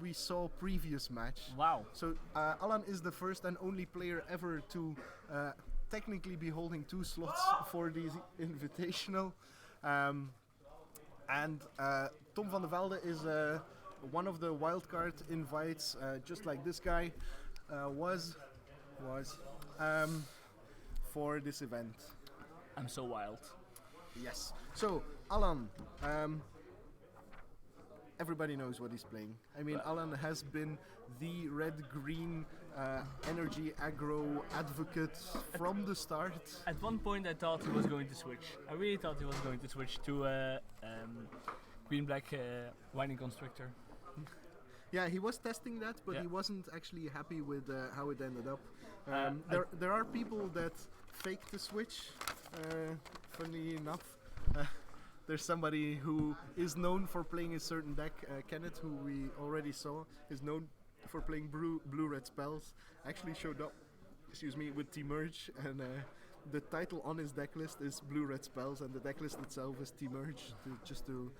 we saw previous match. Wow. So Alan is the first and only player ever to technically be holding 2 slots for the Invitational. And Tom van der Velde is one of the wildcard invites, just like this guy was for this event. I'm so wild. Yes. So Alan, everybody knows what he's playing. I mean, Alan has been the red-green energy aggro advocate from the start. At one point I thought he was going to switch. I really thought he was going to switch to green-black Winding Constrictor. Yeah, he was testing that, but he wasn't actually happy with how it ended up. There are people that fake the switch, funnily enough. There's somebody who is known for playing a certain deck, Kenneth, who we already saw, is known for playing blue-red spells. Actually showed up, with T-Merge, and the title on his deck list is blue-red spells, and the deck list itself is T-Merge, just to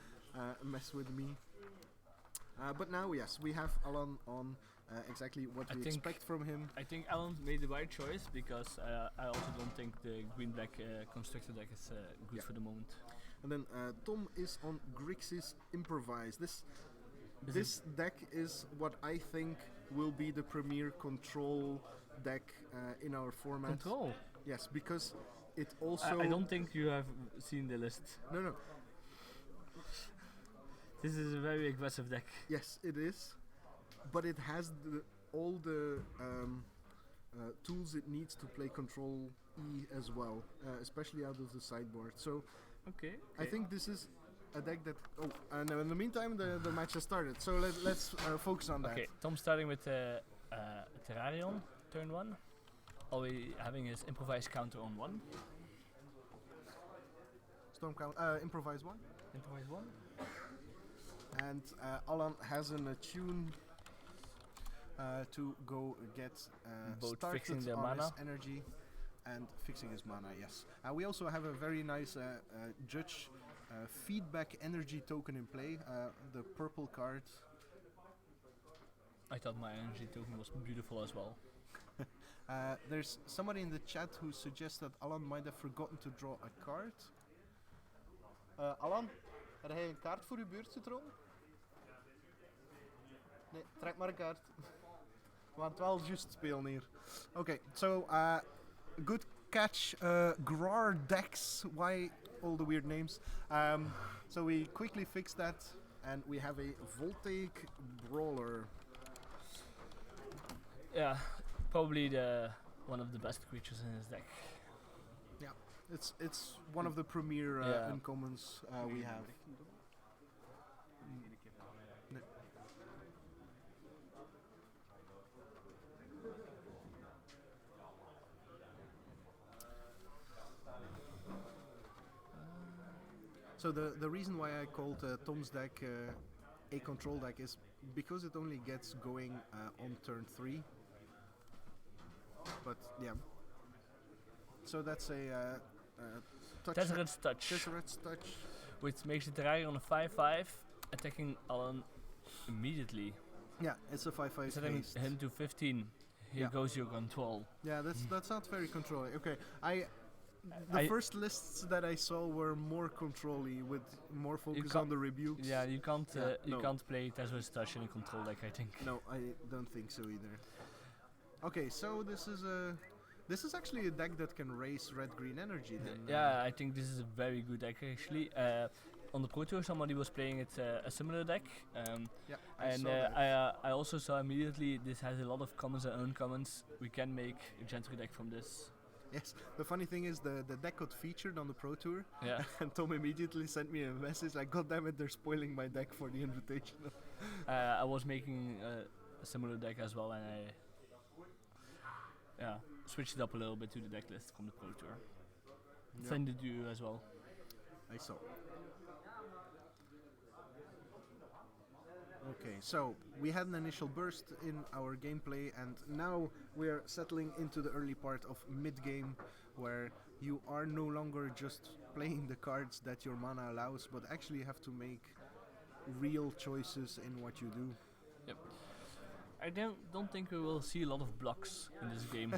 mess with me. But now, yes, we have Alan on exactly what we expect from him. I think Alan made the right choice because I also don't think the green-black Constrictor deck is good for the moment. And then Tom is on Grixis Improvise. This deck is what I think will be the premier control deck in our format. Control? Yes, because it also... I don't think you have seen the list. No. This is a very aggressive deck. Yes, it is. But it has all the tools it needs to play Control E as well, especially out of the sideboard. So okay. I think this is a deck that... Oh, and in the meantime, the match has started. So let's focus on that. Okay, Tom starting with Terrarion, turn 1. Already having his Improvise counter on 1. Storm count, Improvise 1. Improvise 1. And Alan has an attune to go get both started fixing their on mana his energy and fixing his mana, yes. We also have a very nice Judge feedback energy token in play, the purple card. I thought my energy token was beautiful as well. There's somebody in the chat who suggests that Alan might have forgotten to draw a card. Alan, heb jij een kaart voor uw beurt getrokken? Nee, trek maar een kaart. We gaan het wel juist spelen hier. Okay, so good catch, Grar Dex. Why all the weird names? So we quickly fix that, and we have a Voltaic Brawler. Yeah, probably one of the best creatures in his deck. Yeah, it's one of the premier uncommons we have. Nee. So the reason why I called Tom's deck a control deck is because it only gets going on turn 3. But yeah. So that's a Tezzeret Touch. Tezzeret's Touch. Which makes the Terrarion a 5/5, attacking Alan immediately. Yeah, it's a 5/5 Setting haste. him to 15. Here goes your control. Yeah, that's not very controlling. Okay, the first lists that I saw were more control-y, with more focus on the rebukes. Yeah, you can't play Tezzeret's Touch in a control deck, I think. No, I don't think so either. Okay, so this is actually a deck that can raise red-green energy. Then, yeah, I think this is a very good deck actually. On the Pro Tour, somebody was playing it a similar deck. I also saw immediately this has a lot of commons and uncommons. We can make a Gentry deck from this. Yes, the funny thing is the deck got featured on the Pro Tour, and Tom immediately sent me a message like, "God damn it, they're spoiling my deck for the Invitational." I was making a similar deck as well, and I switched it up a little bit to the deck list from the Pro Tour. Send it to you as well. I saw. Okay, so we had an initial burst in our gameplay, and now we are settling into the early part of mid-game, where you are no longer just playing the cards that your mana allows, but actually have to make real choices in what you do. Yep. I don't think we will see a lot of blocks in this game.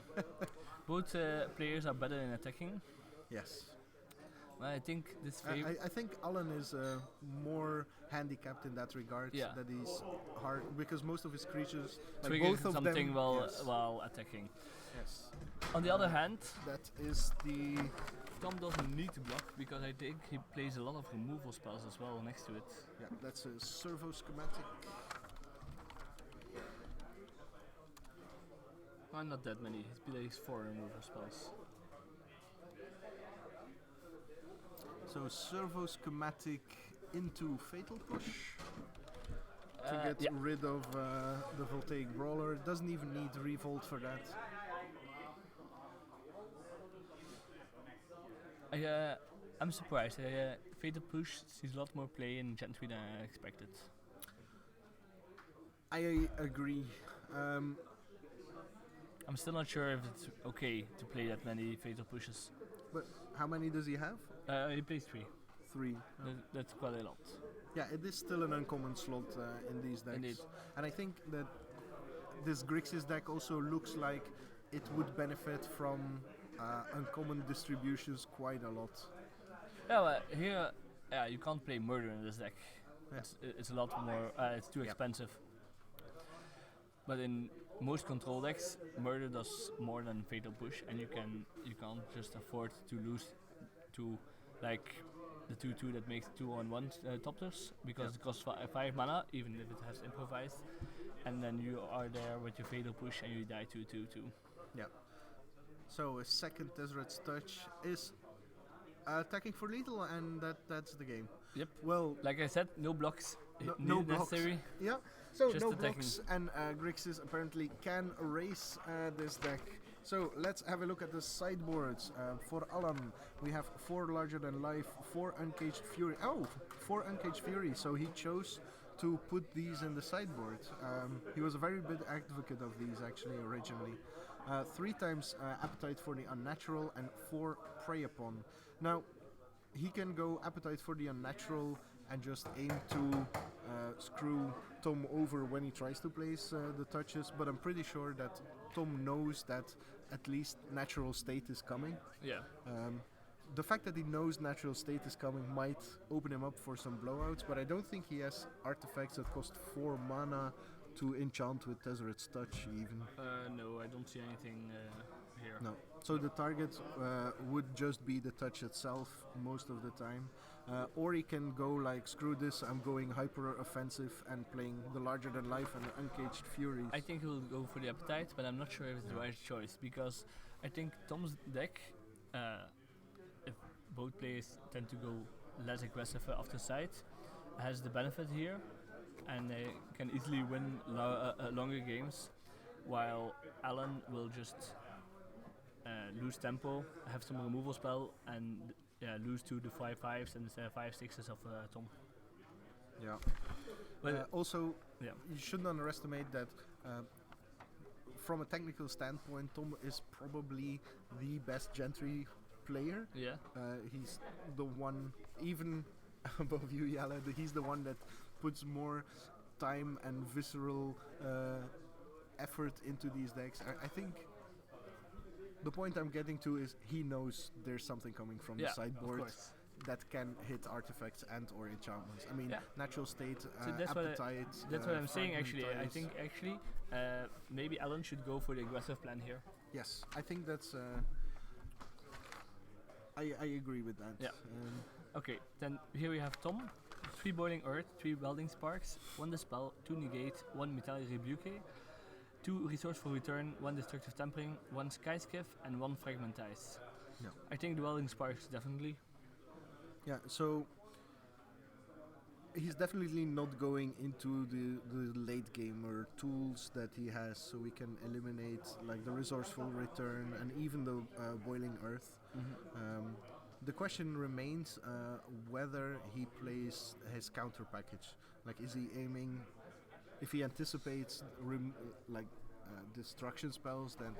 Both players are better in attacking. Yes. I think this I think Alan is more handicapped in that regard. Yeah. That he's hard because most of his creatures, like trigger both of something them, while yes. while attacking. Yes. On the other hand, That is the Tom doesn't need to block because I think he plays a lot of removal spells as well next to it. yeah. That's a servo schematic. Well, not that many. He plays 4 removal spells. So servo schematic into fatal push to get Yeah. rid of the voltaic brawler. Doesn't even need revolt for that. I'm surprised. Fatal Push sees a lot more play in Gentry than I expected. I agree. I'm still not sure if it's okay to play that many Fatal Pushes. But how many does he have? He plays 3. 3. That's quite a lot. Yeah, it is still an uncommon slot in these decks. Indeed. And I think that this Grixis deck also looks like it would benefit from uncommon distributions quite a lot. Yeah, well, here you can't play Murder in this deck. Yeah. It's a lot more. It's too expensive. But in most control decks, Murder does more than Fatal Push, and you can't just afford to lose to like the 2/2 that makes 2/1 Topters because it costs 5 mana, even if it has Improvise, and then you are there with your Fatal Push and you die 2/2. Yeah. So a second Tezzret's Touch is attacking for lethal, and that's the game. Yep. Well, Like I said, no blocks. no blocks. Necessary. Yeah. So Just no attacking. blocks, and Grixis apparently can erase this deck. So let's have a look at the sideboards. For Alan, we have 4 larger than life, 4 uncaged fury. Oh, 4 uncaged fury. So he chose to put these in the sideboard. He was a very big advocate of these actually originally. 3 times appetite for the unnatural and 4 prey upon. Now he can go appetite for the unnatural and just aim to screw Tom over when he tries to place the touches, but I'm pretty sure that Tom knows that at least natural state is coming. Yeah. The fact that he knows natural state is coming might open him up for some blowouts, but I don't think he has artifacts that cost 4 mana to enchant with Tezzret's Touch even. No, I don't see anything here. No. So the target would just be the touch itself most of the time. Or he can go like, screw this, I'm going hyper offensive and playing the larger than life and uncaged furies. I think he'll go for the appetite, but I'm not sure if it's the right choice because I think Tom's deck, if both players tend to go less aggressive off the side, has the benefit here and they can easily win longer games, while Alan will just lose tempo, have some removal spell, and lose to the 5/5s and the 5/6s of Tom. Yeah. But Also, you shouldn't underestimate that from a technical standpoint, Tom is probably the best Gentry player. yeah, He's the one, even above you, Jelle, he's the one that puts more time and visceral effort into these decks. I think the point I'm getting to is he knows there's something coming from the sideboard of course. that can hit artifacts and or enchantments. I mean, natural state, So that's appetite. That's what I'm saying actually. I fragmentize. think actually maybe Alan should go for the aggressive plan here. Yes, I think that's. I agree with that. Yeah. Okay, then here we have Tom. 3 Boiling Earth, 3 Welding Sparks, 1 Dispel, 2 Negate, 1 Metallic Rebuke, 2 Resourceful Return, 1 Destructive Tampering, 1 Skyskiff, and 1 Fragmentize. Yeah. I think the Welding Sparks definitely. Yeah, so he's definitely not going into the late gamer tools that he has, so we can eliminate like the resourceful return and even the boiling earth. The question remains whether he plays his counter package. Like, is he aiming? If he anticipates destruction spells, then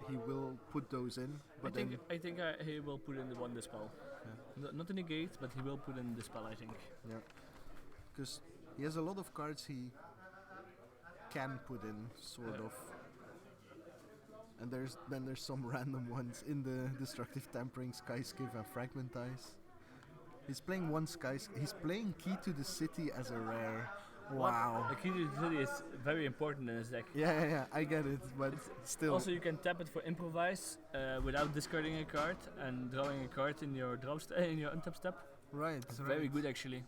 he will put those in. But I think he will put in the 1 Dispel. Yeah. Not the Negate, but he will put in the Dispel, I think. Yeah, because he has a lot of cards can put in, sort of. And there's some random ones in the Destructive Tampering, Skyskiv and Fragmentize. He's playing one he's playing Key to the City as a rare. Wow. The Key to the City is very important in his deck. Yeah, I get it, but still. Also, you can tap it for Improvise without discarding a card and drawing a card in your in your untap step. Right. It's very good actually.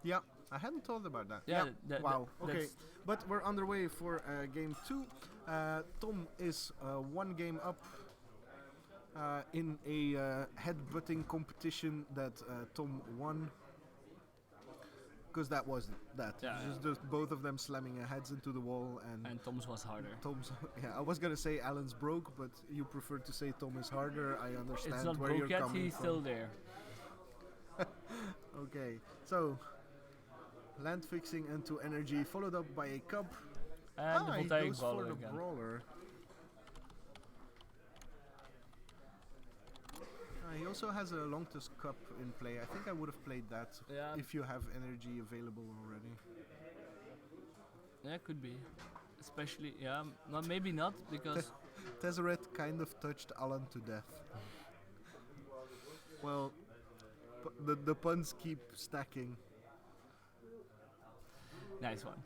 Yeah, I hadn't thought about that. Yeah. Wow. Okay, but we're underway for game 2. Tom is 1 game up in a headbutting competition that Tom won. Because that was that. Yeah, just both of them slamming their heads into the wall, and Tom's was harder. I was gonna say Alan's broke, but you prefer to say Tom is harder. I understand it's not where broke you're yet, coming he's from. still there. Okay, so land fixing into energy, followed up by a cub. And the he voltaic goes brawler for the again. brawler. He also has a Longtusk Cup in play. I think I would have played that if you have energy available already. Yeah, could be. Especially, maybe not, because... Tezzeret kind of touched Alan to death. Well, the puns keep stacking. Nice one.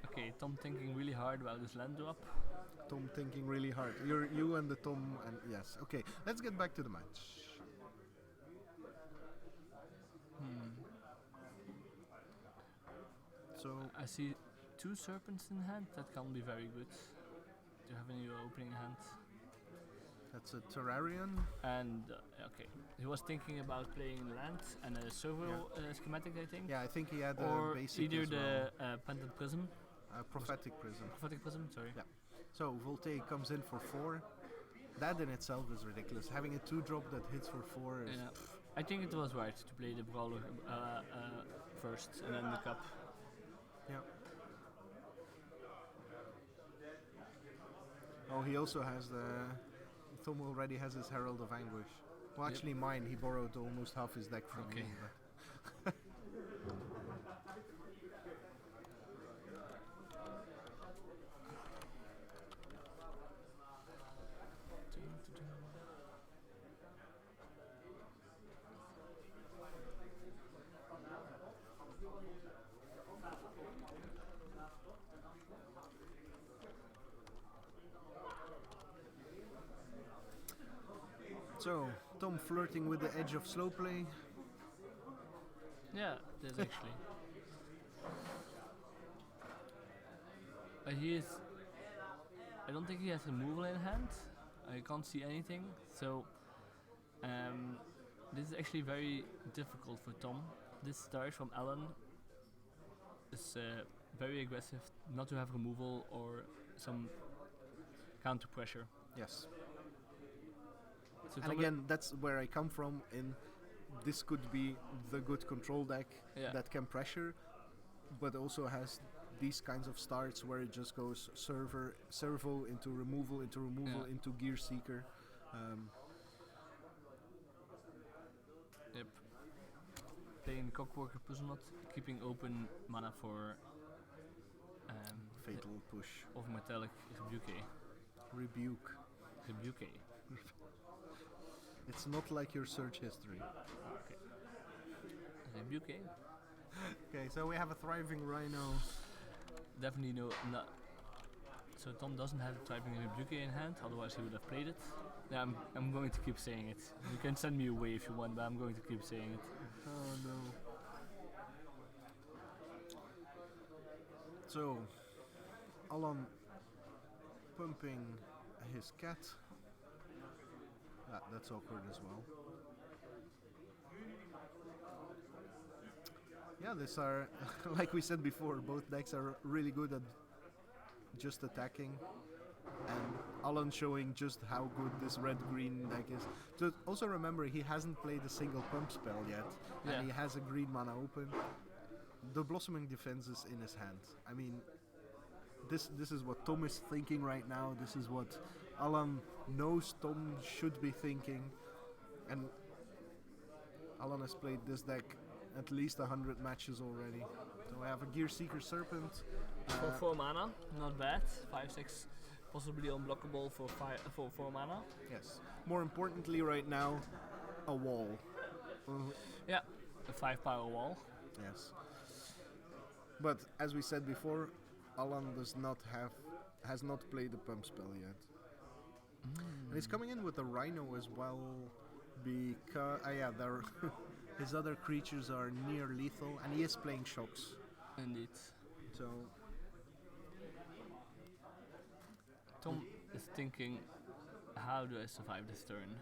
Okay, Tom thinking really hard about this land drop. Tom thinking really hard. You and the Tom, and yes. Okay, let's get back to the match. So I see 2 serpents in hand. That can be very good. Do you have any opening hand? That's a Terrarian. And okay, he was thinking about playing land and a servo schematic, I think. Yeah, I think he had or a basic either as the well. Pendant Prism. Prophetic Prism. Prophetic Prism, sorry. Yeah. So Voltaic comes in for 4. That in itself is ridiculous. Having a 2-drop that hits for 4 is... Yeah. I think it was right to play the brawler first and then the cup. Yeah. Oh, he also has the... Tom already has his Herald of Anguish. Well, actually mine, he borrowed almost half his deck from me. But so, Tom flirting with the edge of slow play. Yeah, there's actually. But he is... I don't think he has removal in hand. I can't see anything. So, this is actually very difficult for Tom. This start from Alan is very aggressive, not to have removal or some counter pressure. Yes. So And again, that's where I come from. In this could be the good control deck that can pressure, but also has these kinds of starts where it just goes servo into removal, into Gear Seeker. Yep. Playing Cockworker Puzzlenot, keeping open mana for Fatal Push. Of Metallic Rebuke. Rebuke. It's not like your search history. Okay. Rebuke. Okay, so we have a Thriving Rhino. Definitely no. So Tom doesn't have a Thriving Rebuke in hand, otherwise he would have played it. Yeah, I'm going to keep saying it. You can send me away if you want, but I'm going to keep saying it. Oh no. So, Alan pumping his cat. That's awkward as well. Yeah, these are, like we said before, both decks are really good at just attacking. And Alan showing just how good this red-green deck is. So also remember, he hasn't played a single pump spell yet, and he has a green mana open. The Blossoming Defense is in his hand. I mean, this is what Tom is thinking right now. This is what Alan knows Tom should be thinking. And Alan has played this deck at least 100 matches already. So I have a Gear Seeker Serpent, For 4 mana, not bad. 5/6, possibly unblockable for 4 mana. Yes. More importantly, right now, a wall. Yeah, a 5 power wall. Yes. But as we said before, Alan has not played the pump spell yet. And he's coming in with a rhino as well, because his other creatures are near lethal, and he is playing shocks. Indeed. So Tom is thinking, how do I survive this turn?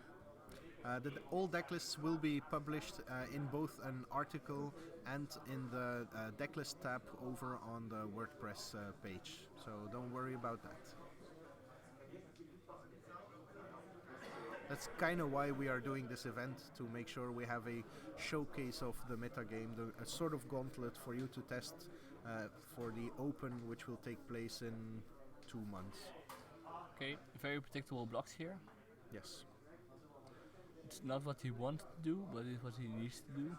all deck lists will be published in both an article and in the decklist tab over on the WordPress page. So don't worry about that. That's kind of why we are doing this event, to make sure we have a showcase of the metagame, a sort of gauntlet for you to test for the Open, which will take place in 2 months. Okay, very predictable blocks here. Yes. It's not what he wants to do, but it's what he needs to do.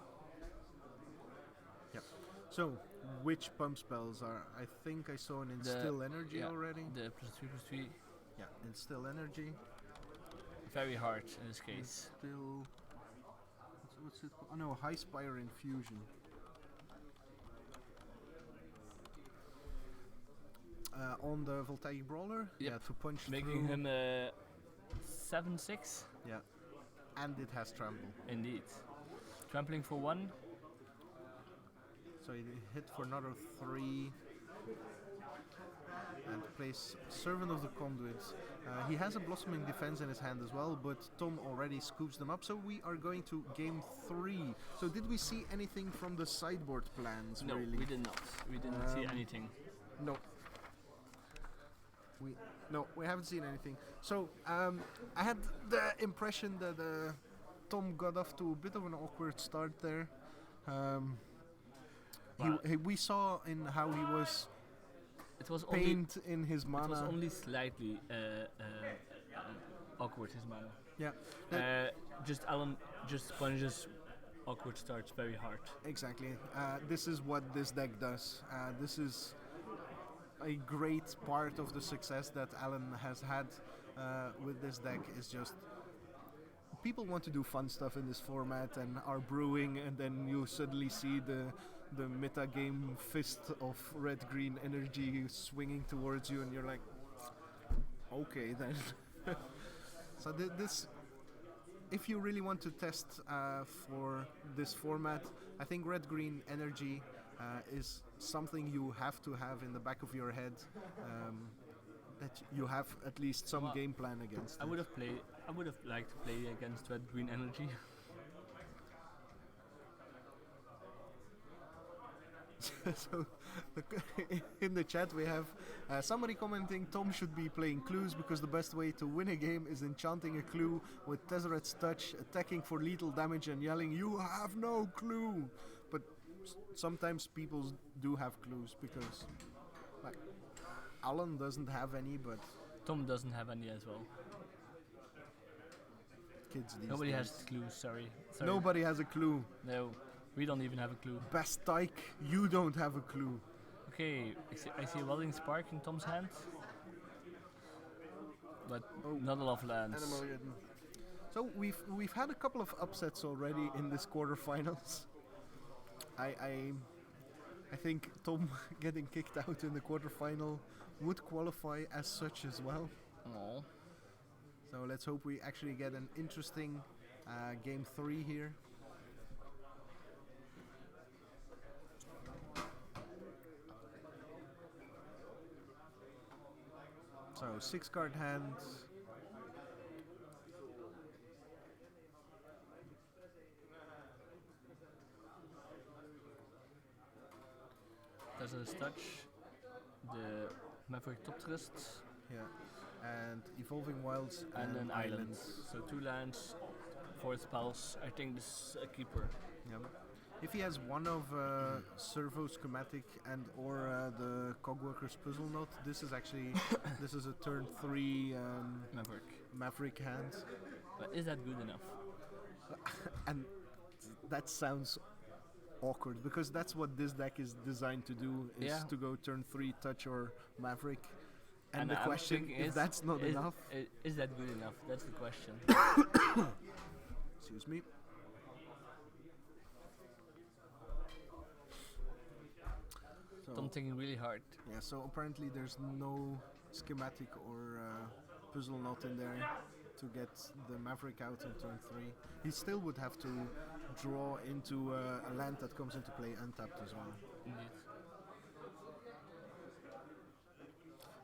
Yep. So, which pump spells are? I think I saw an Instill Energy already. The +3/+3. Yeah, Instill Energy. Very hard in this case. Instill. What's it called? Oh no, High Spire Infusion. On the Voltaic Brawler. Yep. Yeah, to punch Making through. him 7/6. Yeah. And it has Trample. Indeed. Trampling for 1. So he hit for another 3. And plays Servant of the Conduits. He has a Blossoming Defense in his hand as well, but Tom already scoops them up. So we are going to game 3. So did we see anything from the sideboard plans? No, really? we did not. We didn't see anything. No. We haven't seen anything. So I had the impression that Tom got off to a bit of an awkward start there. We saw in how he was It was pained in his mana. It was only slightly awkward, his mana. Yeah. Alan just punishes awkward starts very hard. Exactly. This is what this deck does. This is a great part of the success that Alan has had with this deck. Is just people want to do fun stuff in this format and are brewing, and then you suddenly see the meta game fist of red-green energy swinging towards you, and you're like, okay then. So this, if you really want to test for this format, I think red-green energy is something you have to have in the back of your head, that you have at least some game plan against. I would have liked to play against red-green energy. So in the chat we have somebody commenting, Tom should be playing clues because the best way to win a game is enchanting a clue with Tezzeret's touch, attacking for lethal damage and yelling, "You have no clue!" But sometimes people do have clues, because like Alan doesn't have any, but Tom doesn't have any as well. Kids these Nobody days. has clues, sorry. Nobody has a clue. No, we don't even have a clue. Best Tyke, you don't have a clue. Okay, I see a Welding Spark in Tom's hand. But not a lot of lands. So we've had a couple of upsets already in this quarterfinals. I think Tom getting kicked out in the quarterfinal would qualify as such as well. Aww. So let's hope we actually get an interesting game 3 here. So 6-card hand. There's a touch, the Maverick Top Trust, Yeah, and Evolving Wilds and an island. So 2 lands, 4 spells. I think this is a keeper. Yeah. If he has one of Servo Schematic and or the Cogworkers Puzzle Knot, this is actually this is a turn 3 Maverick hand. But is that good enough? And that sounds awkward because that's what this deck is designed to do, is to go turn 3 touch or Maverick. And the I'm question thinking if that's not enough. Is that good enough? That's the question. Excuse me. So, I'm thinking really hard. yeah, so apparently there's no schematic or puzzle knot in there to get the Maverick out in turn 3. He still would have to draw into a land that comes into play untapped as well. Indeed.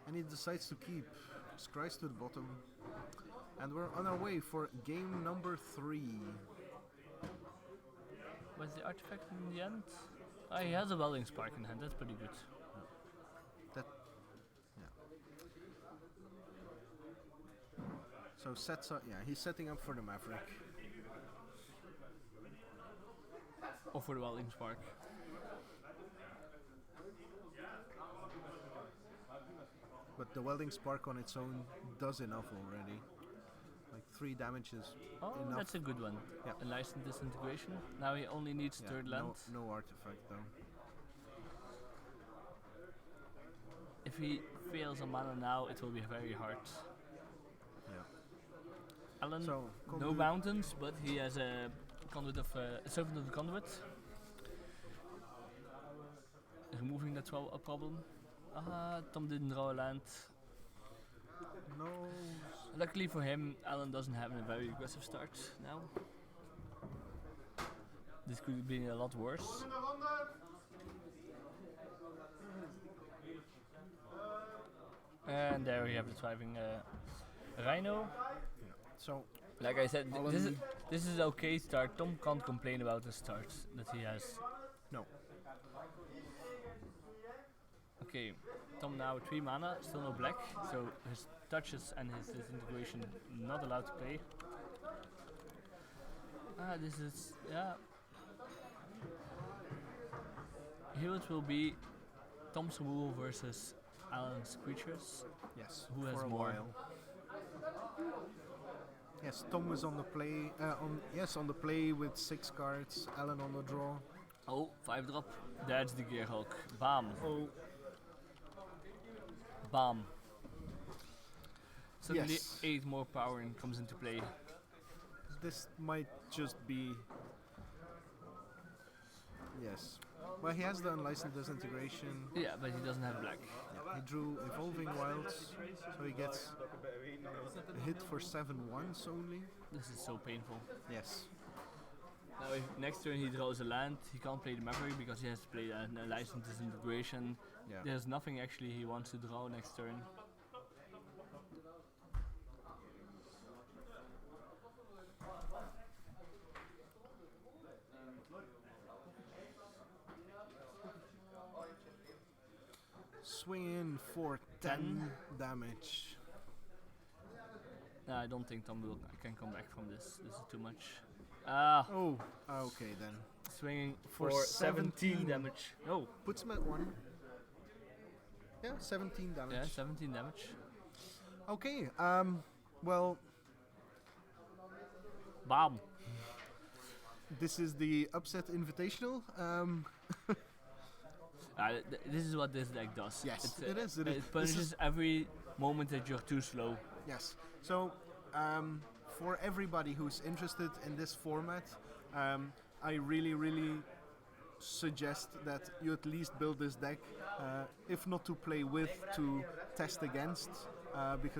And he decides to keep Scries to the bottom. And we're on our way for game number 3. Was the artifact in the end? He has a Welding Spark in hand, that's pretty good. That, yeah. So sets up, yeah, he's setting up for the Maverick. Or for the Welding Spark. But the Welding Spark on its own does enough already. Like 3 damage is enough. That's a good one. Yeah. A Licensed Disintegration. Now he only needs third land. No artifact though. If he fails on mana now, it will be very hard. Yeah. Alan, So, no mountains, but he has a conduit of servant of the conduit. Removing that's a problem. Tom didn't draw a land. No. Luckily for him, Alan doesn't have a very aggressive start now. This could have been a lot worse. And there we have the thriving Rhino. So, Like I said, this is okay start. Tom can't complain about the start that he has. no. Okay, Tom now 3 mana, still no black, so his touches and his disintegration not allowed to play. This is, yeah. Here it will be Tom's removal versus Alan's creatures. Yes. Who has for a more? while. Yes, Tom was on the play. On the play with 6 cards. Alan on the draw. Oh, 5-drop. That's the Gearhulk. Bam. Oh. Bam. Suddenly Yes. 8 more power comes into play. This might just be. Yes. Well, he has the unlicensed disintegration. Yeah, but he doesn't have black. Yeah, he drew Evolving Wilds, so he gets a hit for 7 once only. This is so painful. Yes. Now, if next turn he draws a land, he can't play the Maverick because he has to play a licensed disintegration. Yeah. There's nothing actually he wants to draw next turn. Swing in for 10 damage. No, I don't think Tom can come back from this. This is too much. Oh, okay then. Swinging For for 17 17 damage. Oh, Puts him at 1. Yeah, 17 damage. yeah, 17 damage. Okay, well, Bam. this is the Upset Invitational. This is what this deck does. Yes, It's, it is. It This punishes is- every moment that you're too slow. Yes. So, for everybody who's interested in this format, I really suggest that you at least build this deck, if not to play with, to test against, because